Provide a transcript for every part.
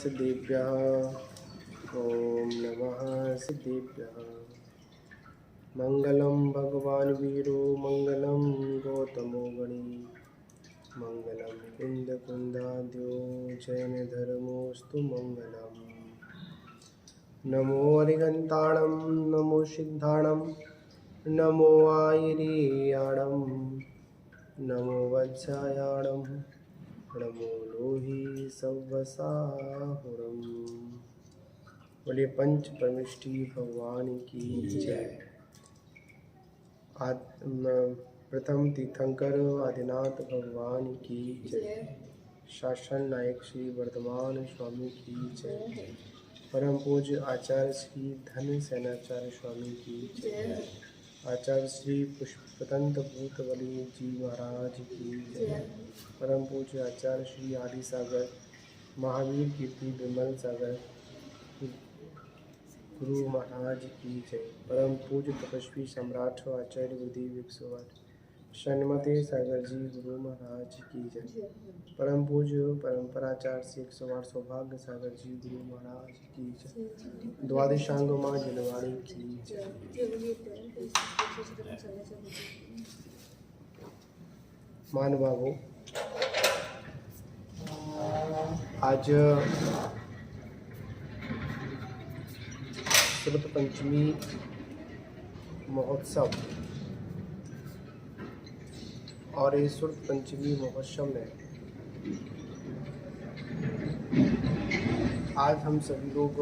सिद्धेभ्यः। ॐ नमः सिद्धेभ्यः। मंगलम भगवान वीरो मंगलम गौतमो गणी मंगलम कुंद कुंदाद्यो जैन धर्मोस्तु मंगलम। नमो अरिहंताणं नमो सिद्धाणं नमो आयर्याणं नमो वज्रायाणं नमो लोहि सव्वसाहुरम्। बोले पंच परमेष्टि भगवान की जय। प्रथम तीर्थंकर आदिनाथ भगवान की जय। शासन नायक श्री वर्धमान स्वामी की जय। परम पूज्य आचार्य श्री धन सेनाचार्य स्वामी की जय। आचार्य श्री पुष्पतंत्र भूतबली जी महाराज की जय। परम पूज्य आचार्य श्री आदि सागर महावीर कीर्ति विमल सागर गुरु महाराज की जय। परम पूज्य तपस्वी सम्राट आचार्य गुरुदेव 108 शनमते सागर जी गुरु महाराज की जय। परम पूज्य परंपराचार्य से 108 सौभाग्य सागर जी गुरु महाराज की जय। द्वादशांग माँ जनवाणी की जय। महानुभावों, आज शरद पंचमी महोत्सव और इस शरद पंचमी महोत्सव में आज हम सभी लोग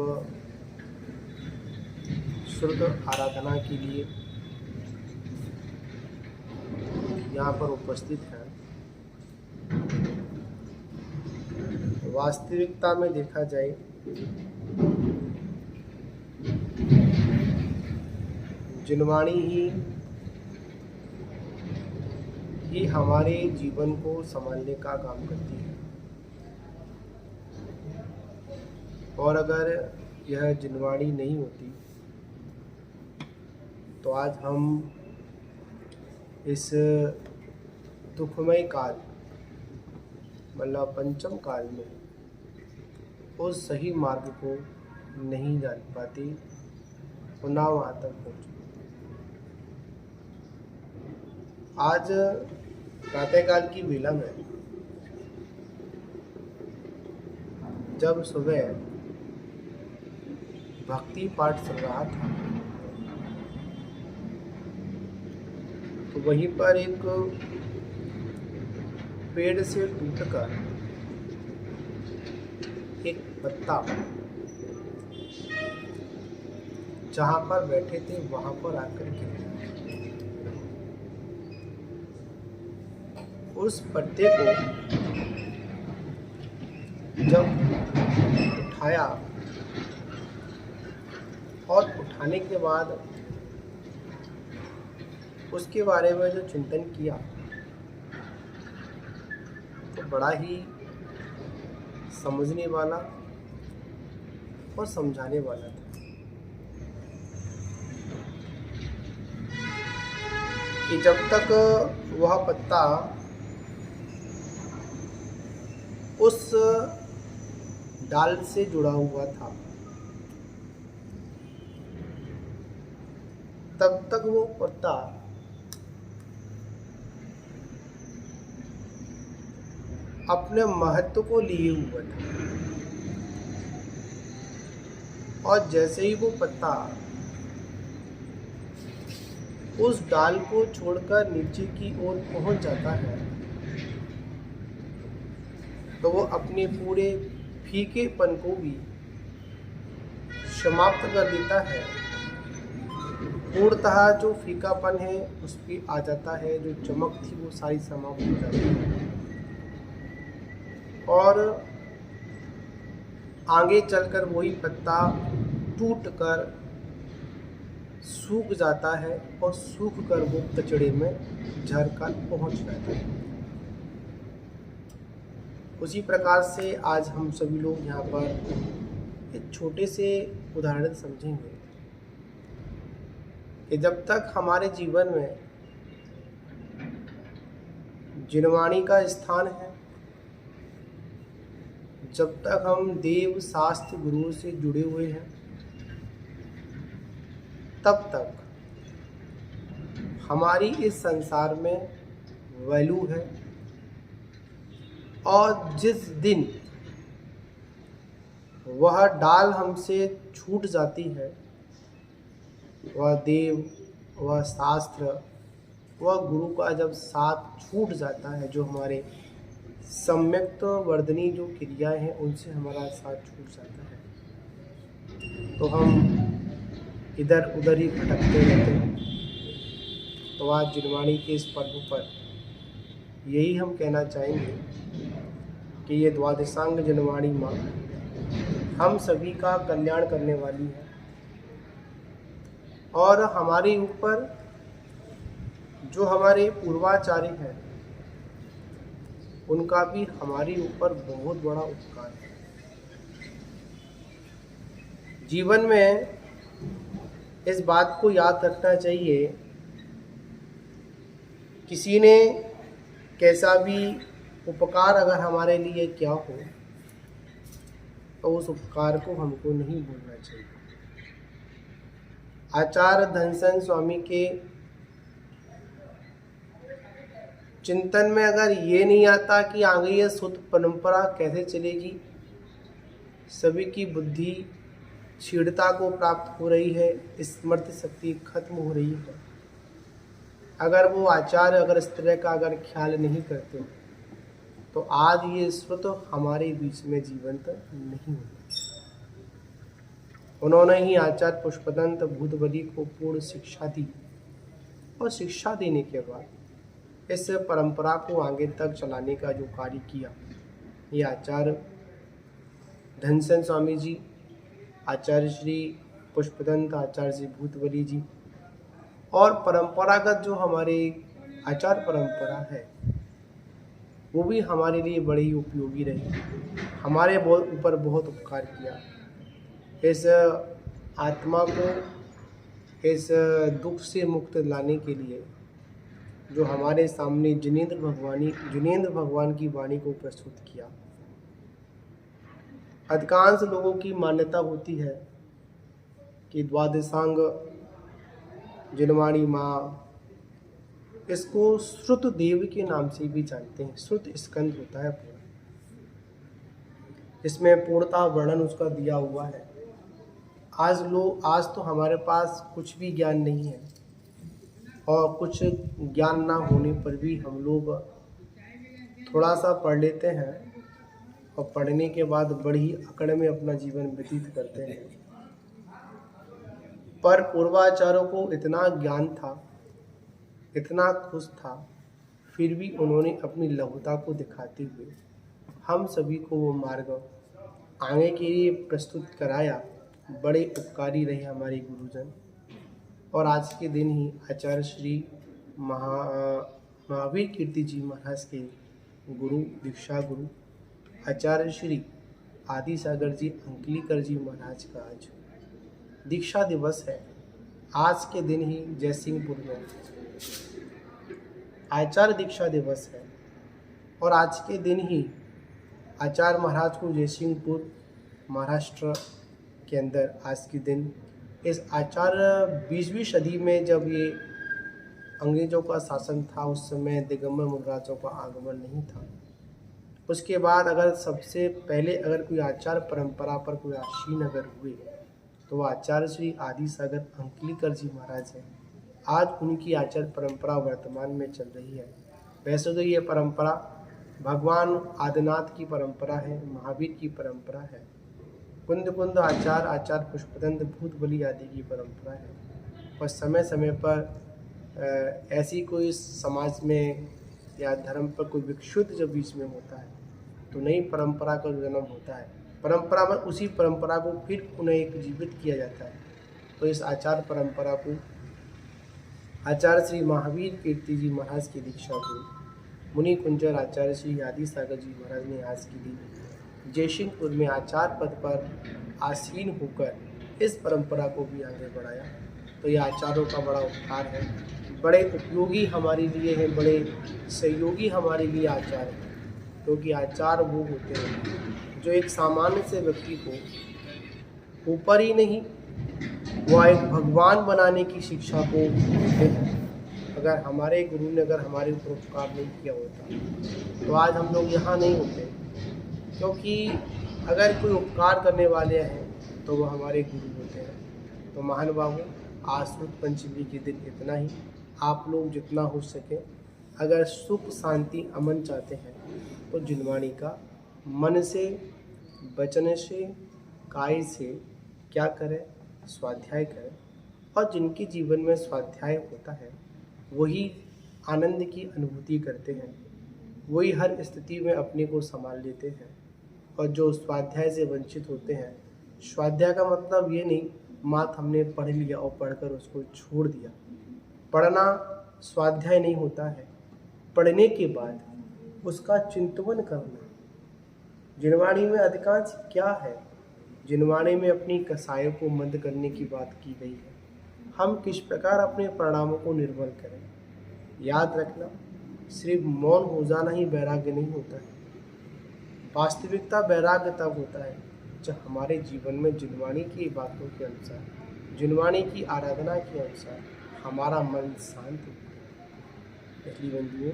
शरद आराधना के लिए यहाँ पर उपस्थित हैं। वास्तविकता में देखा जाए जनवाणी ही हमारे जीवन को संभालने का काम करती है, और अगर यह जनवाणी नहीं होती तो आज हम इस दुखमय काल मतलब पंचम काल में उस सही मार्ग को नहीं जान पाते और ना वहाँ तक पहुँच। आज प्रातःकाल की वेला में जब सुबह भक्ति पाठ चल रहा था तो वहीं पर एक पेड़ से टूटकर एक पत्ता जहाँ पर बैठे थे वहाँ पर आकर गिर गया। उस पत्ते को जब उठाया और उठाने के बाद उसके बारे में जो चिंतन किया तो बड़ा ही समझने वाला और समझाने वाला था कि जब तक वह पत्ता उस डाल से जुड़ा हुआ था तब तक वो पत्ता अपने महत्व को लिए हुआ था, और जैसे ही वो पत्ता उस डाल को छोड़कर नीचे की ओर पहुंच जाता है तो वो अपने पूरे फीकेपन को भी समाप्त कर देता है। पूर्णतः जो फीकापन है उस पर आ जाता है, जो चमक थी वो सारी समाप्त हो जाती है और आगे चलकर वही पत्ता टूटकर सूख जाता है और सूख कर वो कचड़े में झरकर पहुंच जाता है। उसी प्रकार से आज हम सभी लोग यहाँ पर एक छोटे से उदाहरण समझेंगे कि जब तक हमारे जीवन में जनवाणी का स्थान है, जब तक हम देव शास्त्र गुरु से जुड़े हुए हैं तब तक हमारी इस संसार में वैल्यू है। और जिस दिन वह डाल हमसे छूट जाती है, वह देव, वह शास्त्र, वह गुरु का जब साथ छूट जाता है, जो हमारे सम्यक्त वर्धनी जो क्रियाएं हैं उनसे हमारा साथ छूट जाता है, तो हम इधर उधर ही भटकते रहते हैं। तो आज जिनवाणी के इस पर्व पर यही हम कहना चाहेंगे कि ये द्वादशांग जिनवाणी माँ हम सभी का कल्याण करने वाली है और हमारे ऊपर जो हमारे पूर्वाचार्य हैं उनका भी हमारे ऊपर बहुत बड़ा उपकार है। जीवन में इस बात को याद रखना चाहिए, किसी ने कैसा भी उपकार अगर हमारे लिए क्या हो तो उस उपकार को हमको नहीं भूलना चाहिए। आचार्य धनसन स्वामी के चिंतन में अगर ये नहीं आता कि आगे ये शुद्ध परंपरा कैसे चलेगी, सभी की बुद्धि क्षीणता को प्राप्त हो रही है, स्मृति शक्ति खत्म हो रही है, अगर वो आचार्य अगर इस तरह का अगर ख्याल नहीं करते तो आज ये श्रुत हमारे बीच में जीवंत नहीं होगा। उन्होंने ही आचार्य पुष्पदंत भूतबली को पूर्ण शिक्षा दी और शिक्षा देने के बाद इस परंपरा को आगे तक चलाने का जो कार्य किया, ये आचार्य धनसन स्वामी जी, आचार्य श्री पुष्पदंत, आचार्य श्री भूतबली जी और परंपरागत जो हमारे आचार परंपरा है वो भी हमारे लिए बड़ी ही उपयोगी रही, हमारे ऊपर बहुत उपकार किया। इस आत्मा को इस दुख से मुक्त लाने के लिए जो हमारे सामने जिनेंद्र भगवान की वाणी को प्रस्तुत किया। अधिकांश लोगों की मान्यता होती है कि द्वादशांग जिनवाणी माँ, इसको श्रुत देव के नाम से भी जानते हैं। श्रुत स्कंद होता है पूरा, इसमें पूर्णतः वर्णन उसका दिया हुआ है। आज तो हमारे पास कुछ भी ज्ञान नहीं है और कुछ ज्ञान ना होने पर भी हम लोग थोड़ा सा पढ़ लेते हैं और पढ़ने के बाद बड़ी अकड़ में अपना जीवन व्यतीत करते हैं। पर पूर्वाचार्यों को इतना ज्ञान था, इतना खुश था, फिर भी उन्होंने अपनी लघुता को दिखाते हुए हम सभी को वो मार्ग आगे के लिए प्रस्तुत कराया। बड़े उपकारी रहे हमारे गुरुजन। और आज के दिन ही आचार्य श्री महावीर कीर्ति जी महाराज के गुरु, दीक्षा गुरु आचार्य श्री आदि सागर जी अंकलीकर जी महाराज का आज दीक्षा दिवस है। आज के दिन ही जयसिंहपुर में आचार्य दीक्षा दिवस है और आज के दिन ही आचार्य महाराज को जयसिंहपुर महाराष्ट्र के अंदर आज के दिन इस आचार्य 20वीं सदी में जब ये अंग्रेजों का शासन था, उस समय दिगंबर मुनिराजों का आगमन नहीं था। उसके बाद अगर सबसे पहले अगर कोई आचार परंपरा पर कोई आसीन अगर हुए तो वह आचार्य श्री आदि सागर अंकलीकर जी महाराज हैं। आज उनकी आचार परंपरा वर्तमान में चल रही है। वैसे तो ये परंपरा भगवान आदिनाथ की परंपरा है, महावीर की परंपरा है, कुंद आचार पुष्पदंत भूतबली आदि की परंपरा है। और समय समय पर ऐसी कोई समाज में या धर्म पर कोई विक्षुब्ध जब बीच में होता है तो नई परंपरा का जन्म होता है। परंपरा में उसी परंपरा को फिर पुनः एक जीवित किया जाता है। तो इस आचार परंपरा को आचार्य श्री महावीर कीर्ति जी महाराज की दीक्षा को मुनि कुंजर आचार्य श्री आदि सागर जी महाराज ने आज की दी। जयसिंहपुर में आचार पद पर आसीन होकर इस परंपरा को भी आगे बढ़ाया। तो यह आचार्यों का बड़ा उपकार है, बड़े उपयोगी हमारे लिए है, बड़े सहयोगी हमारे लिए आचार है। क्योंकि आचार वो होते हैं जो एक सामान्य से व्यक्ति को ऊपर ही नहीं, वह एक भगवान बनाने की शिक्षा को देते हैं। अगर हमारे गुरु ने अगर हमारे ऊपर उपकार नहीं किया होता तो आज हम लोग यहाँ नहीं होते, क्योंकि अगर कोई उपकार करने वाले हैं तो वह हमारे गुरु होते हैं। तो महानुभावों, आज शुद्ध पंचमी के दिन इतना ही। आप लोग जितना हो सके अगर सुख शांति अमन चाहते हैं तो जिनवाणी का मन से, वचन से, काय से क्या करें, स्वाध्याय करें। और जिनके जीवन में स्वाध्याय होता है वही आनंद की अनुभूति करते हैं, वही हर स्थिति में अपने को संभाल लेते हैं। और जो स्वाध्याय से वंचित होते हैं, स्वाध्याय का मतलब ये नहीं मात्र हमने पढ़ लिया और पढ़कर उसको छोड़ दिया। पढ़ना स्वाध्याय नहीं होता है, पढ़ने के बाद उसका चिंतन करना। जिनवाणी में अधिकांश क्या है, जिनवाणी में अपनी कसायों को मंद करने की बात की गई है। हम किस प्रकार अपने परिणामों को निर्मल करें। याद रखना, सिर्फ मौन हो जाना ही वैराग्य नहीं होता है। वास्तविकता वैराग्य तब होता है जब हमारे जीवन में जिनवाणी की बातों के अनुसार, जिनवाणी की आराधना के अनुसार हमारा मन शांत होता है। इसलिए बंधुओं,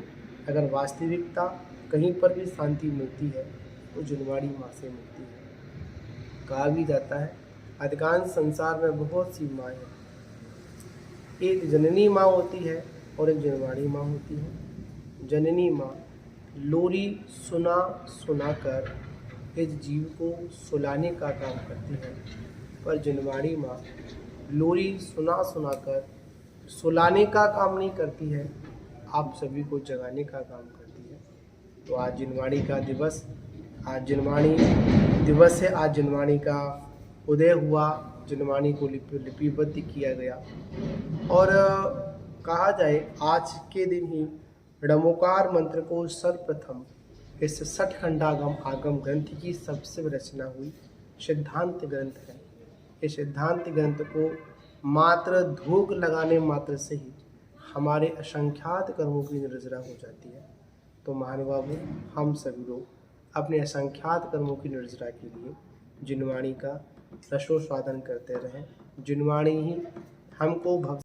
अगर वास्तविकता कहीं पर भी शांति मिलती है तो जिनवाणी माँ से मिलती है। कहा भी जाता है अधिकांश संसार में बहुत सी माँ हैं, एक जननी माँ होती है और एक जिनवाणी माँ होती है। जननी माँ लोरी सुना सुना कर इस जीव को सुलाने का काम करती है, पर जिनवाणी माँ लोरी सुना सुना कर सुलाने का काम नहीं करती है, आप सभी को जगाने का काम करती है। तो आज जिनवाणी का दिवस, आज जिनवाणी दिवस है, आज जिनवाणी का उदय हुआ, जिनवाणी को लिपिबद्ध किया गया। और कहा जाए आज के दिन ही णमोकार मंत्र को सर्वप्रथम इस 60 खंडागम आगम ग्रंथ की सबसे रचना हुई। सिद्धांत ग्रंथ है। इस सिद्धांत ग्रंथ को मात्र धूप लगाने मात्र से ही हमारे असंख्यात कर्मों की निर्जरा हो जाती है। तो महानुभावों, हम सभी लोग अपने असंख्यात कर्मों की निर्जरा के लिए जिनवाणी का रसोस्वादन करते रहें। जिनवाणी ही हमको